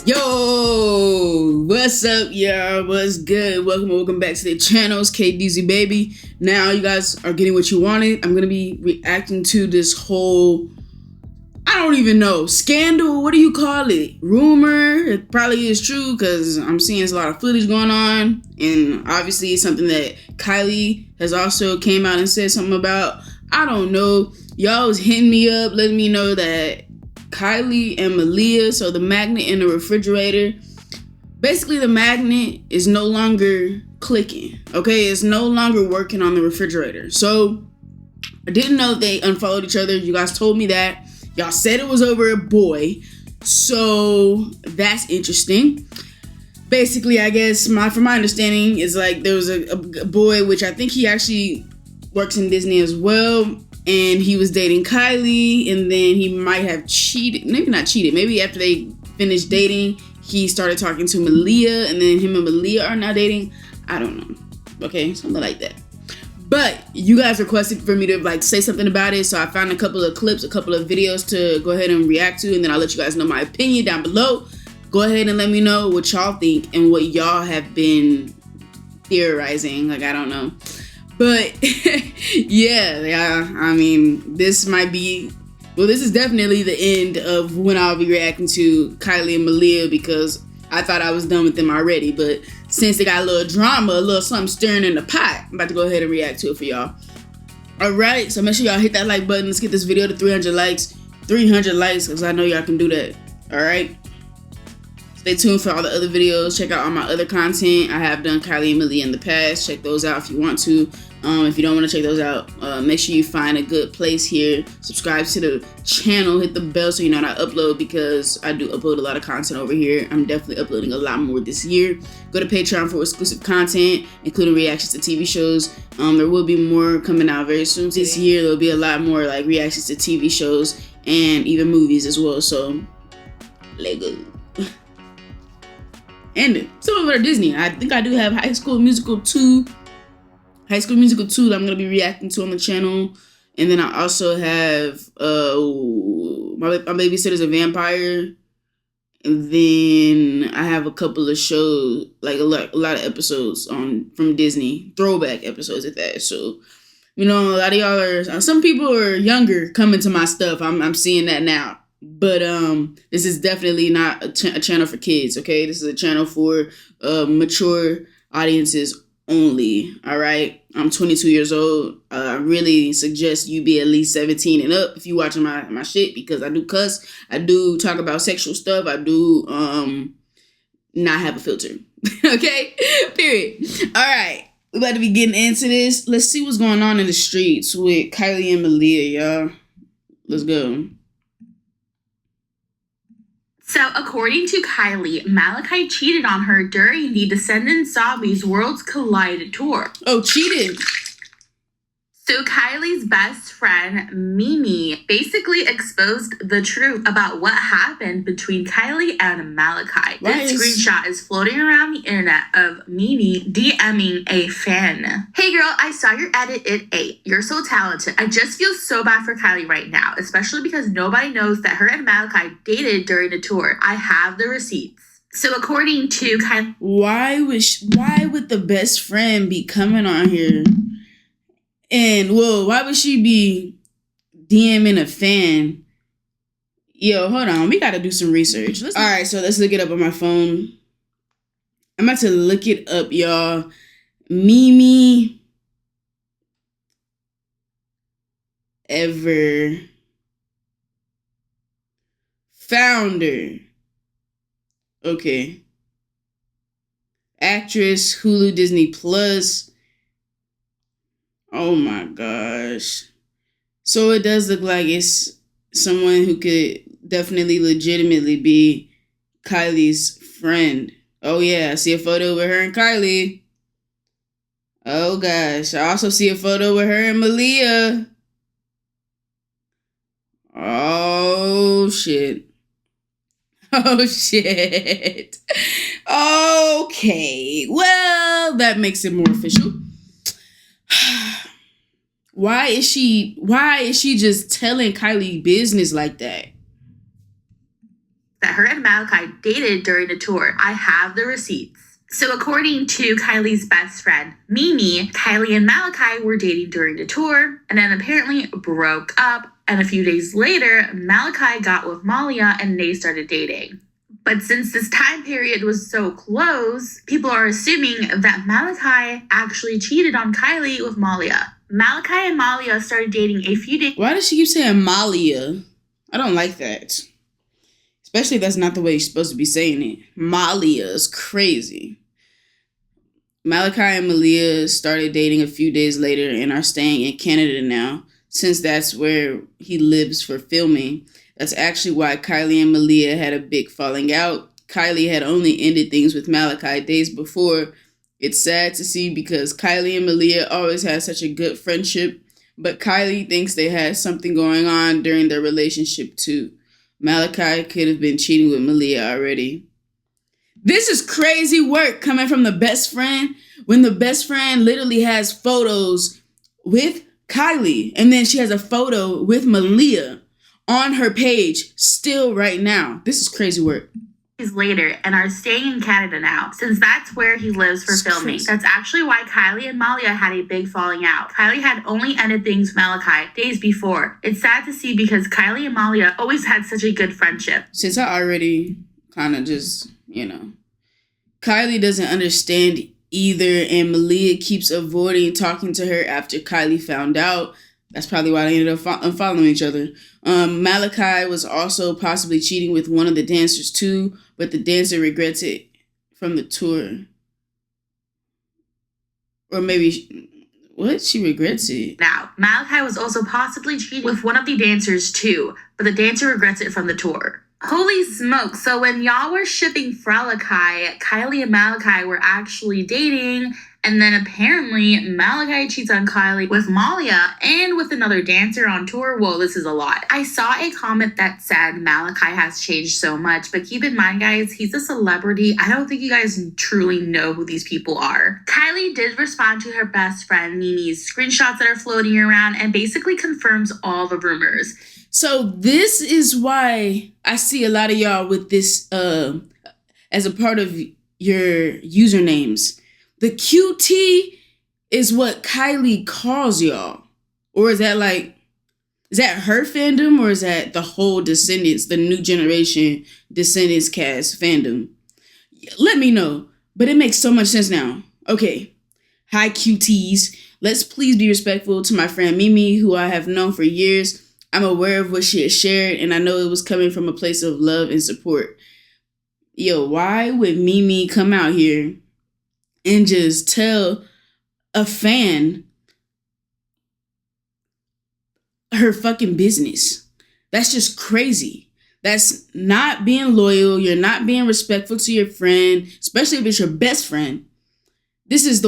Yo, what's up, y'all? What's good? Welcome back to the channel. It's KDEEZY, baby. Now you guys are getting what you wanted. I'm gonna be reacting to this whole, I don't even know, scandal. What do you call it? Rumor. It probably is true because I'm seeing a lot of footage going on, and obviously it's something that Kylie has also came out and said something about. I don't know. Y'all was hitting me up, letting me know that Kylie and Malia, so the magnet in the refrigerator, basically the magnet is no longer clicking, okay? It's no longer working on the refrigerator. So I didn't know they unfollowed each other. You guys told me that. Y'all said it was over a boy. So that's interesting. Basically, I guess from my understanding is like there was a boy, which I think he actually works in Disney as well. And he was dating Kylie, and then he might have cheated. Maybe not cheated. Maybe after they finished dating, he started talking to Malia, and then him and Malia are now dating. I don't know. Okay, something like that. But you guys requested for me to like say something about it, so I found a couple of clips, a couple of videos to go ahead and react to, and then I'll let you guys know my opinion down below. Go ahead and let me know what y'all think and what y'all have been theorizing. Like, I don't know. But yeah, I mean, this might be, well, this is definitely the end of when I'll be reacting to Kylie and Malia, because I thought I was done with them already. But since they got a little drama, a little something stirring in the pot, I'm about to go ahead and react to it for y'all. All right, so make sure y'all hit that like button. Let's get this video to 300 likes. 300 likes, because I know y'all can do that. All right. Stay tuned for all the other videos. Check out all my other content. I have done Kylie and Malia in the past. Check those out if you want to. If you don't want to check those out, make sure you find a good place here. Subscribe to the channel. Hit the bell so you know when I upload, because I do upload a lot of content over here. I'm definitely uploading a lot more this year. Go to Patreon for exclusive content, including reactions to TV shows. There will be more coming out very soon. This year, there'll be a lot more like reactions to TV shows and even movies as well. So, Lego. And some of it are Disney. I think I do have High School Musical 2. High School Musical 2 that I'm going to be reacting to on the channel. And then I also have My Babysitter's a Vampire. And then I have a couple of shows, like a lot of episodes from Disney. Throwback episodes at that. So, you know, a lot of y'all are, some people are younger coming to my stuff. I'm seeing that now. But this is definitely not a channel for kids, okay? This is a channel for mature audiences only, all right? I'm 22 years old. I really suggest you be at least 17 and up if you watching my shit, because I do cuss. I do talk about sexual stuff. I do not have a filter, okay? Period. All right, we're about to be getting into this. Let's see what's going on in the streets with Kylie and Malia, y'all. Let's go. So, according to Kylie, Malachi cheated on her during the Descendants Zombies Worlds Collide tour. Oh, cheated. So, Kylie's best friend, Mimi, basically exposed the truth about what happened between Kylie and Malachi. This screenshot is floating around the internet of Mimi DMing a fan. Hey girl, I saw your edit at 8. You're so talented. I just feel so bad for Kylie right now, especially because nobody knows that her and Malachi dated during the tour. I have the receipts. So according to Kylie... Why would the best friend be coming on here? And, well, why would she be DMing a fan? Yo, hold on. We got to do some research. All right, so let's look it up on my phone. I'm about to look it up, y'all. Mimi Ever Founder. Okay. Actress, Hulu, Disney Plus. Oh my gosh. So it does look like it's someone who could definitely legitimately be Kylie's friend. Oh yeah, I see a photo with her and Kylie. Oh gosh, I also see a photo with her and Malia. Oh shit. Oh shit. Okay, well, that makes it more official. Why is she just telling Kylie business like that? that her and Malachi dated during the tour. I have the receipts. So according to Kylie's best friend, Mimi, Kylie and Malachi were dating during the tour and then apparently broke up. And a few days later, Malachi got with Malia and they started dating. But since this time period was so close, people are assuming that Malachi actually cheated on Kylie with Malia. Malachi and Malia started dating a few days. Why does she keep saying Malia? I don't like that. Especially if that's not the way you're supposed to be saying it. Malia is crazy. Malachi and Malia started dating a few days later and are staying in Canada now, since that's where he lives for filming. That's actually why Kylie and Malia had a big falling out. Kylie had only ended things with Malachi days before. It's sad to see because Kylie and Malia always had such a good friendship, but Kylie thinks they had something going on during their relationship too. Malachi could have been cheating with Malia already. This is crazy work coming from the best friend when the best friend literally has photos with Kylie and then she has a photo with Malia on her page still right now. This is crazy work. Later and are staying in Canada now, since that's where he lives for filming. That's actually why Kylie and Malia had a big falling out. Kylie had only ended things with Malachi days before. It's sad to see because Kylie and Malia always had such a good friendship. Since I already kind of just, Kylie doesn't understand either, and Malia keeps avoiding talking to her after Kylie found out. That's probably why they ended up unfollowing each other. Malachi was also possibly cheating with one of the dancers too, but the dancer regrets it from the tour. Or maybe, she regrets it. Now, Malachi was also possibly cheating with one of the dancers too, but the dancer regrets it from the tour. Holy smoke. So when y'all were shipping Frolici, Kylie and Malachi were actually dating, and then apparently Malachi cheats on Kylie with Malia and with another dancer on tour. Whoa, this is a lot. I saw a comment that said Malachi has changed so much, but keep in mind, guys, he's a celebrity. I don't think you guys truly know who these people are. Kylie did respond to her best friend Mimi's screenshots that are floating around and basically confirms all the rumors. So this is why I see a lot of y'all with this as a part of your usernames. The QT is what Kylie calls y'all. Or is that her fandom, or is that the whole Descendants, the new generation Descendants cast fandom? Let me know. But it makes so much sense now. Okay. Hi, QTs. Let's please be respectful to my friend Mimi, who I have known for years. I'm aware of what she has shared, and I know it was coming from a place of love and support. Yo, why would Mimi come out here and just tell a fan her fucking business? That's just crazy. That's not being loyal. You're not being respectful to your friend, especially if it's your best friend. This is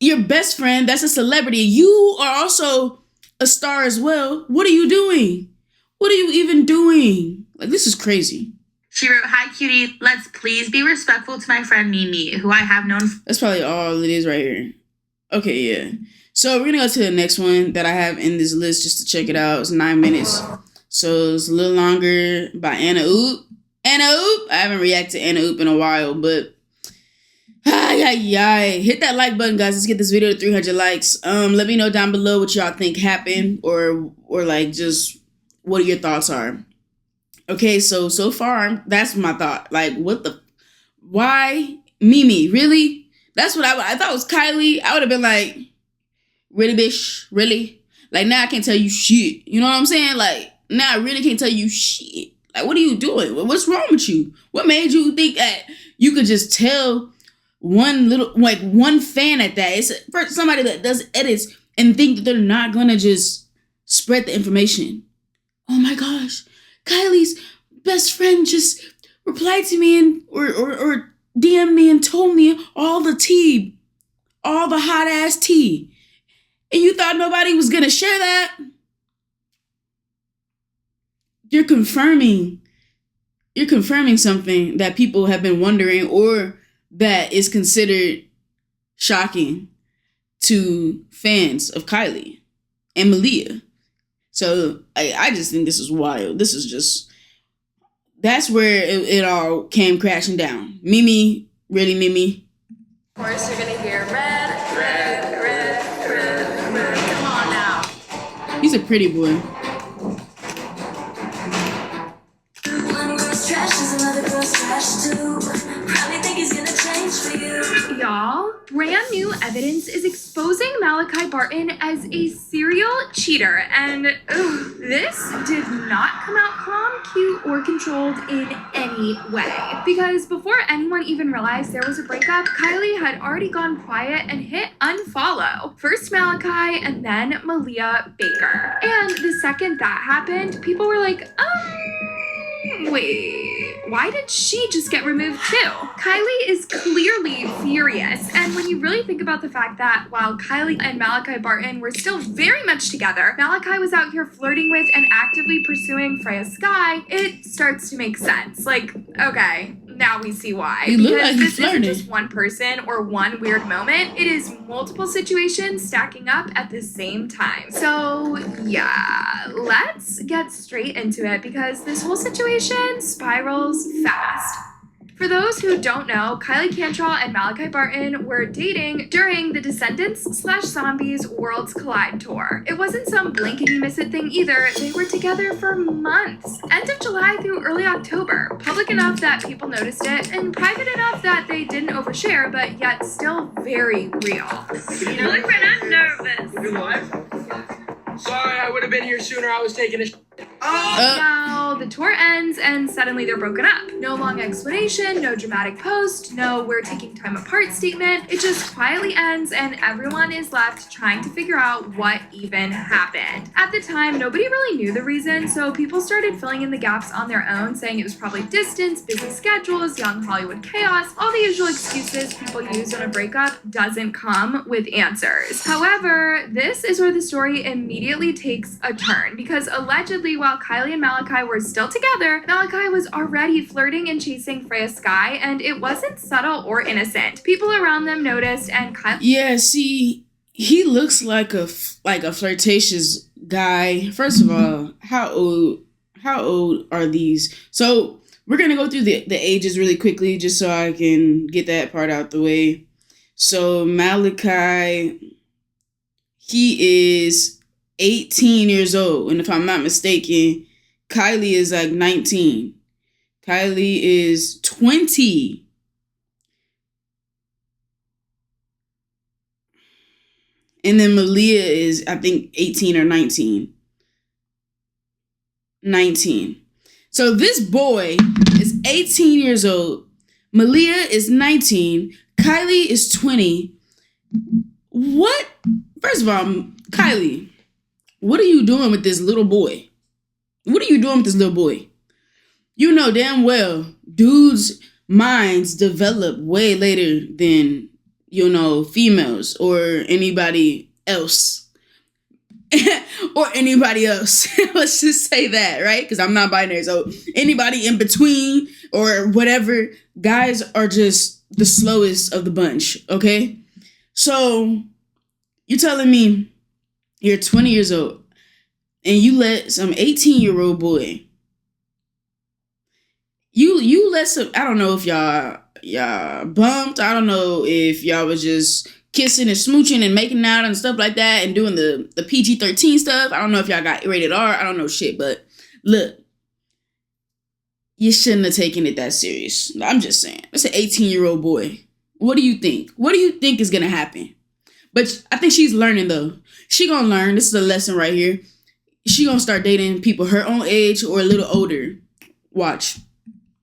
your best friend. That's a celebrity. You are also a star as well. What are you doing? What are you even doing? This is crazy. She wrote, "Hi, cutie. Let's please be respectful to my friend Mimi, who I have known." That's probably all it is right here. Okay, yeah. So we're going to go to the next one that I have in this list just to check it out. It's 9 minutes. So it's a little longer by Anna Oop. Anna Oop. I haven't reacted to Anna Oop in a while, but hit that like button, guys. Let's get this video to 300 likes. Let me know down below what y'all think happened, or just what your thoughts are. Okay, so far that's my thought. Why Mimi? Really? That's what I thought was Kylie. I would have been like, really, bitch? Really? Now I can't tell you shit. You know what I'm saying? Now I really can't tell you shit. What are you doing? What's wrong with you? What made you think that you could just tell one fan at that? It's for somebody that does edits and think that they're not gonna just spread the information. Oh my gosh, Kylie's best friend just replied to me and or DM'd me and told me all the tea, all the hot ass tea, and you thought nobody was gonna share that? You're confirming something that people have been wondering, or that is considered shocking to fans of Kylie and Malia. So I just think this is wild. This that's where it all came crashing down. Mimi, really Mimi. Of course, you're gonna hear red, red, red, red, red. Come on now. He's a pretty boy. One girl's trash is another girl's trash too. Probably think he's gonna change for you. Y'all, brand new evidence is exposing Malachi Barton as a serial cheater, and this did not come out calm, cute, or controlled in any way. Because before anyone even realized there was a breakup, Kylie had already gone quiet and hit unfollow. First Malachi, and then Malia Baker. And the second that happened, people were like, wait, why did she just get removed too? Kylie is clearly furious, and when you really think about the fact that while Kylie and Malachi Barton were still very much together, Malachi was out here flirting with and actively pursuing Freya Sky, it starts to make sense. Like, okay, now we see why. He looked like this he flirted. isn't just one person or one weird moment. It is multiple situations stacking up at the same time. So yeah, let's get straight into it because this whole situation spirals fast. For those who don't know, Kylie Cantrell and Malachi Barton were dating during the Descendants/Zombies Worlds Collide tour. It wasn't some blink and you miss it thing either. They were together for months. End of July through early October. Public enough that people noticed it, and private enough that they didn't overshare, but yet still very real. You look right, I'm nervous. You're live? Sorry, I would have been here sooner. I was taking a Now the tour ends and suddenly they're broken up. No long explanation, no dramatic post, no we're taking time apart statement. It just quietly ends and everyone is left trying to figure out what even happened. At the time, nobody really knew the reason, so people started filling in the gaps on their own, saying it was probably distance, busy schedules, young Hollywood chaos, all the usual excuses people use when a breakup doesn't come with answers. However, this is where the story immediately takes a turn because allegedly while Kylie and Malachi were still together, Malachi was already flirting and chasing Freya Sky, and it wasn't subtle or innocent. People around them noticed, and Kylie... Yeah, see, he looks like a flirtatious guy. First of all, how old are these? So we're gonna go through the ages really quickly just so I can get that part out the way. So Malachi, he is 18 years old, and if I'm not mistaken, Kylie is like 19. Kylie is 20. And then Malia is, I think, 18 or 19. 19. So this boy is 18 years old. Malia is 19. Kylie is 20. What? First of all, Kylie, what are you doing with this little boy? What are you doing with this little boy? You know damn well dudes' minds develop way later than, you know, females or anybody else. Or anybody else. Let's just say that, right? Because I'm not binary. So anybody in between or whatever, guys are just the slowest of the bunch, okay? So you're telling me you're 20 years old and you let some 18-year-old boy, you let some, I don't know if y'all bumped, I don't know if y'all was just kissing and smooching and making out and stuff like that and doing the PG-13 stuff. I don't know if y'all got rated R, I don't know shit, but look, you shouldn't have taken it that serious. I'm just saying, it's an 18-year-old boy. What do you think? What do you think is gonna happen? But I think she's learning though. She gonna learn. This is a lesson right here. She gonna start dating people her own age or a little older. Watch.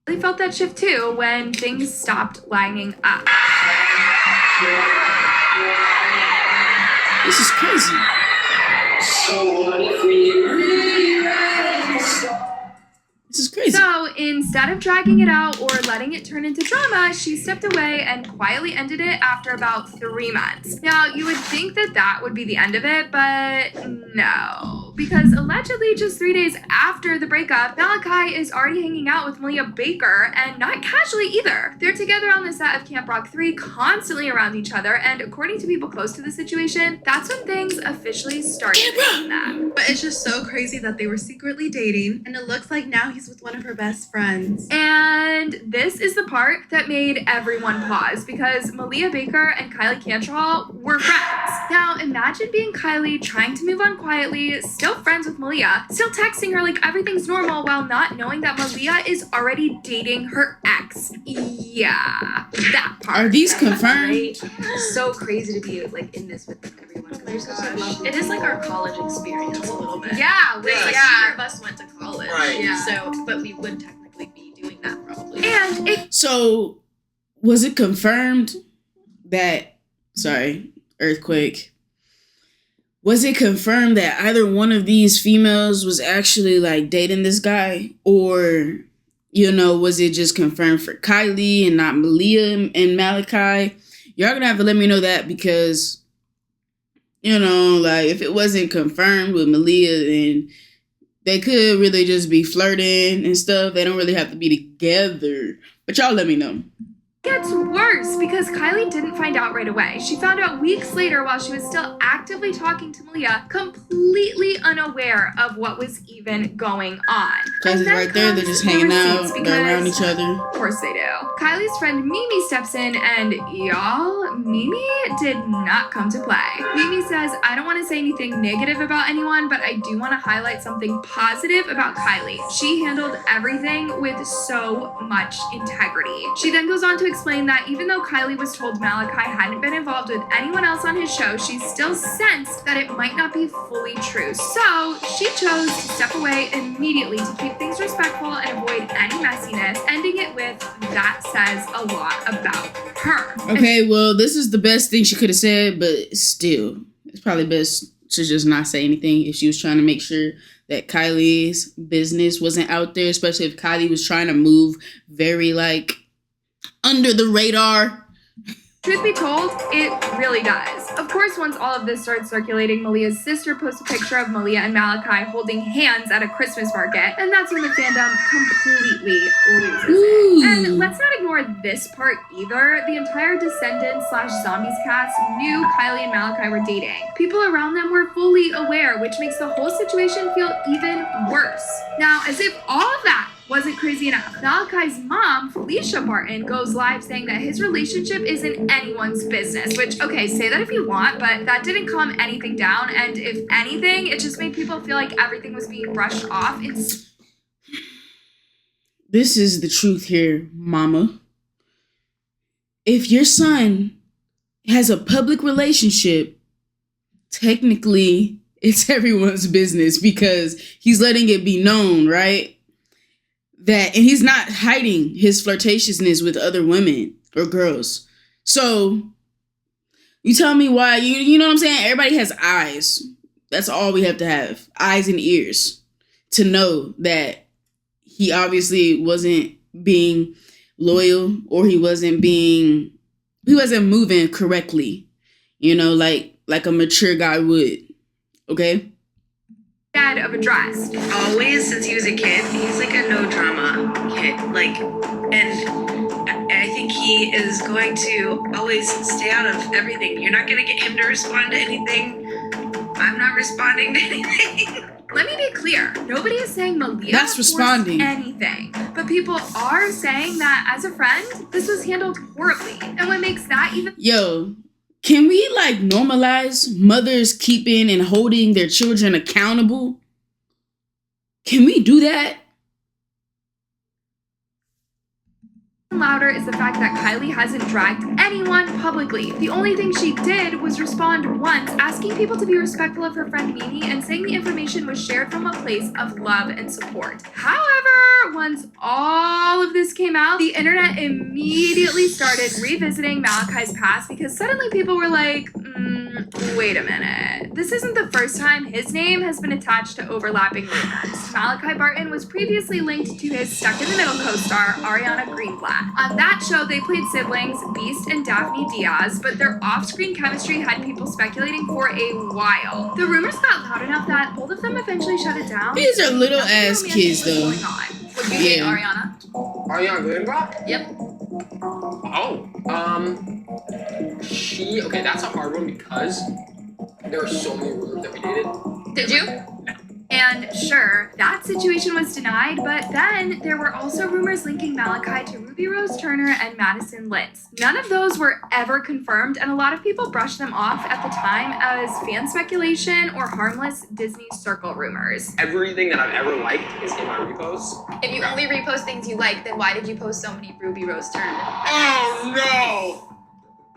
I felt that shift too when things stopped lining up. This is crazy. This is crazy. So instead of dragging it out or letting it turn into drama, she stepped away and quietly ended it after about 3 months. Now, you would think that that would be the end of it, but no. No, because allegedly just 3 days after the breakup, Malachi is already hanging out with Malia Baker, and not casually either. They're together on the set of Camp Rock 3, constantly around each other, and according to people close to the situation, that's when things officially started between them. But it's just so crazy that they were secretly dating, and it looks like now he's with one of her best friends. And this is the part that made everyone pause, because Malia Baker and Kylie Cantrell were friends. Now imagine being Kylie, trying to move on quietly, still friends with Malia, still texting her like everything's normal while not knowing that Malia is already dating her ex. Yeah, that part. Are these confirmed? Right? So crazy to be like in this with everyone. It is like our college experience a little bit. Yeah, Like neither of us went to college. Right. Yeah. So, but we would technically be doing that probably. And it So, was it confirmed that, sorry, earthquake, was it confirmed that either one of these females was actually like dating this guy? Or, you know, was it just confirmed for Kylie and not Malia and Malachi? Y'all gonna have to let me know that, because, you know, like if it wasn't confirmed with Malia, then they could really just be flirting and stuff. They don't really have to be together. But y'all let me know. gets worse because Kylie didn't find out right away. She found out weeks later while she was still actively talking to Malia, completely unaware of what was even going on. Because right there, they're just hanging out, they're around each other. Of course they do. Kylie's friend Mimi steps in and y'all, Mimi did not come to play. Mimi says, I don't want to say anything negative about anyone, but I do want to highlight something positive about Kylie. She handled everything with so much integrity. She then goes on to explain that even though Kylie was told Malachi hadn't been involved with anyone else on his show, she still sensed that it might not be fully true. So she chose to step away immediately to keep things respectful and avoid any messiness, ending it with, that says a lot about her. Okay, well, this is the best thing she could have said, but still, it's probably best to just not say anything if she was trying to make sure that Kylie's business wasn't out there, especially if Kylie was trying to move very, like, under the radar. Truth be told, it really does. Of course, once all of this started circulating, Malia's sister posted a picture of Malia and Malachi holding hands at a Christmas market, and that's when the fandom completely loses it. And let's not ignore this part either. The entire Descendants/Zombies cast knew Kylie and Malachi were dating. People around them were fully aware, which makes the whole situation feel even worse. Now, as if all of that wasn't crazy enough, Malachi's mom, Felicia Barton, goes live saying that his relationship isn't anyone's business, which, okay, say that if you want, but that didn't calm anything down, and if anything, it just made people feel like everything was being brushed off. This is the truth here, mama. If your son has a public relationship, technically, it's everyone's business because he's letting it be known, right? And he's not hiding his flirtatiousness with other women or girls. So you tell me why, you know what I'm saying? Everybody has eyes. That's all we have to have. Eyes and ears to know that he obviously wasn't being loyal, or he wasn't moving correctly, you know, like a mature guy would. Okay? Of a dress. Always, since he was a kid, he's like a no drama kid. Like, and I think he is going to always stay out of everything. You're not going to get him to respond to anything. I'm not responding to anything. Let me be clear. Nobody is saying Malia That's responding. anything. But people are saying that as a friend, this was handled horribly. And what makes that even... Yo, can we, like, normalize mothers keeping and holding their children accountable? Can we do that? louder is the fact that Kylie hasn't dragged anyone publicly. The only thing she did was respond once, asking people to be respectful of her friend Mimi and saying the information was shared from a place of love and support. However, once all of this came out, the internet immediately started revisiting Malachi's past because suddenly people were like, wait a minute. And this isn't the first time his name has been attached to overlapping rumors. Malachi Barton was previously linked to his Stuck in the Middle co-star, Ariana Greenblatt. On that show, they played siblings Beast and Daphne Diaz, but their off-screen chemistry had people speculating for a while. The rumors got loud enough that both of them eventually shut it down. These are little ass kids, though. Would you date Ariana? Ariana Greenblatt? Yep. Oh, okay, that's a hard one because there are so many rumors that we dated. Did you? And sure, that situation was denied, but then there were also rumors linking Malachi to Ruby Rose Turner and Madison Lintz. None of those were ever confirmed, and a lot of people brushed them off at the time as fan speculation or harmless Disney Circle rumors. Everything that I've ever liked is in my reposts. If you only repost things you like, then why did you post so many Ruby Rose Turner? Oh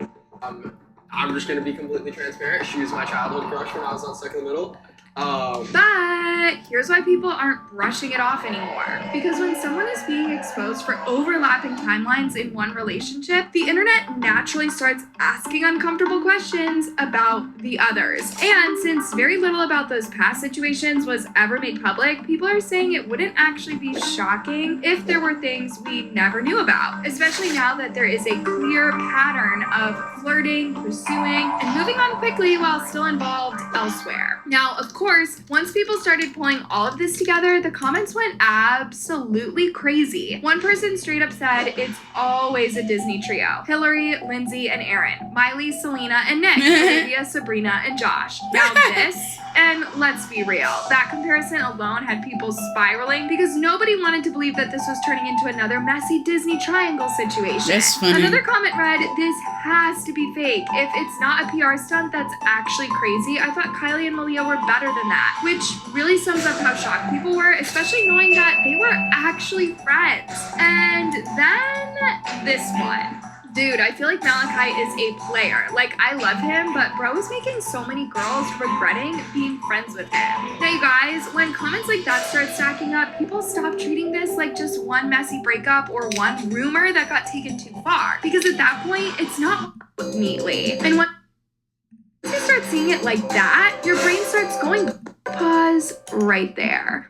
no! I'm just gonna be completely transparent. She was my childhood crush when I was on Stuck in the Middle. But here's why people aren't brushing it off anymore. Because when someone is being exposed for overlapping timelines in one relationship, the internet naturally starts asking uncomfortable questions about the others. And since very little about those past situations was ever made public, people are saying it wouldn't actually be shocking if there were things we never knew about. Especially now that there is a clear pattern of flirting, pursuing, and moving on quickly while still involved elsewhere. Now, of course, once people started pulling all of this together, the comments went absolutely crazy. One person straight up said it's always a Disney trio. Hillary, Lindsay, and Aaron. Miley, Selena, and Nick. Olivia, Sabrina, and Josh. Now this, and let's be real, that comparison alone had people spiraling because nobody wanted to believe that this was turning into another messy Disney triangle situation. That's funny. Another comment read, this has to be fake. If it's not a PR stunt, that's actually crazy. I thought Kylie and Malia were better than that, which really sums up how shocked people were, especially knowing that they were actually friends. And then this one. Dude, I feel like Malachi is a player. Like, I love him, but bro is making so many girls regretting being friends with him. Now, you guys, when comments like that start stacking up, people stop treating this like just one messy breakup or one rumor that got taken too far. Because at that point, it's not neatly. And once you start seeing it like that, your brain starts going, pause right there.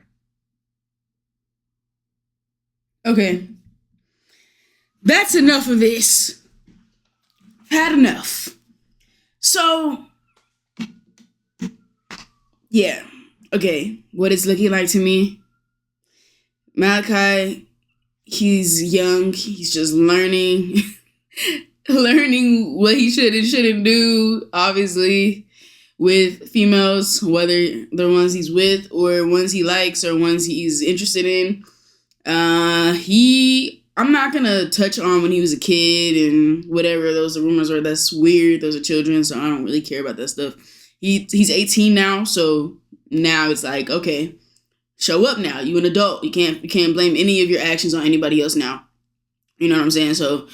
Okay. That's enough of this. I've had enough. So, yeah. Okay. What it's looking like to me. Malachi, he's young. He's just learning. Learning what he should and shouldn't do, obviously, with females, whether the ones he's with or ones he likes or ones he's interested in. I'm not gonna touch on when he was a kid and whatever those rumors are. That's weird. Those are children, so I don't really care about that stuff. He's 18 now, so now it's like, okay, show up now. You an adult. You can't blame any of your actions on anybody else now. You know what I'm saying? So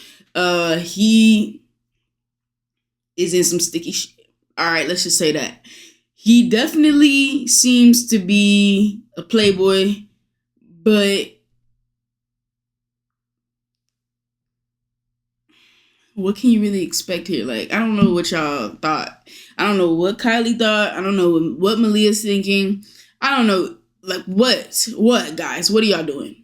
he is in some sticky shit. All right, let's just say that. He definitely seems to be a playboy, but what can you really expect here? Like, I don't know what y'all thought. I don't know what Kylie thought. I don't know what Malia's thinking. I don't know, like, what, guys? What are y'all doing?